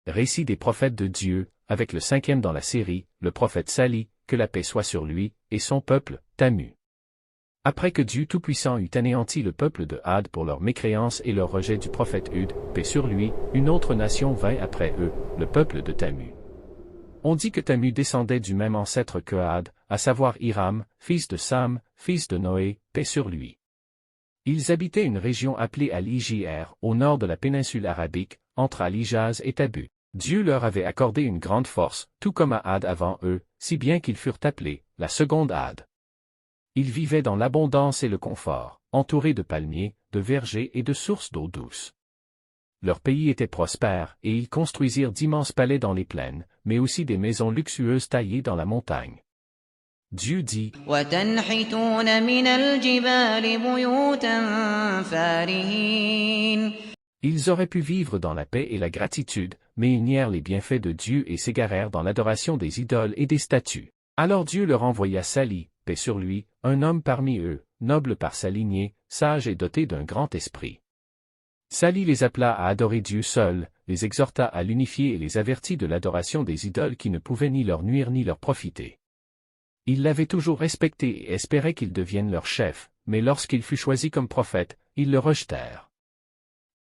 Récit des prophètes de Dieu, avec le 5e dans la série, le prophète Salih, que la paix soit sur lui, et son peuple, Tamu. Après que Dieu Tout-Puissant eut anéanti le peuple de Had pour leur mécréance et leur rejet du prophète Hud, paix sur lui, une autre nation vint après eux, le peuple de Tamu. On dit que Tamu descendait du même ancêtre que Had, à savoir Hiram, fils de Sam, fils de Noé, paix sur lui. Ils habitaient une région appelée Al-Ijr, au nord de la péninsule arabique, entre Al-Hijaz et Tabu. Dieu leur avait accordé une grande force, tout comme à Had avant eux, si bien qu'ils furent appelés la seconde Had. Ils vivaient dans l'abondance et le confort, entourés de palmiers, de vergers et de sources d'eau douce. Leur pays était prospère, et ils construisirent d'immenses palais dans les plaines, mais aussi des maisons luxueuses taillées dans la montagne. Dieu dit, وَتَنْحِتُونَ مِنَ الْجِبَالِ بُيُوتًا فَارِهِينَ. Ils auraient pu vivre dans la paix et la gratitude, mais ils nièrent les bienfaits de Dieu et s'égarèrent dans l'adoration des idoles et des statues. Alors Dieu leur envoya Salih, paix sur lui, un homme parmi eux, noble par sa lignée, sage et doté d'un grand esprit. Salih les appela à adorer Dieu seul, les exhorta à l'unifier et les avertit de l'adoration des idoles qui ne pouvaient ni leur nuire ni leur profiter. Ils l'avaient toujours respecté et espéraient qu'il devienne leur chef, mais lorsqu'il fut choisi comme prophète, ils le rejetèrent.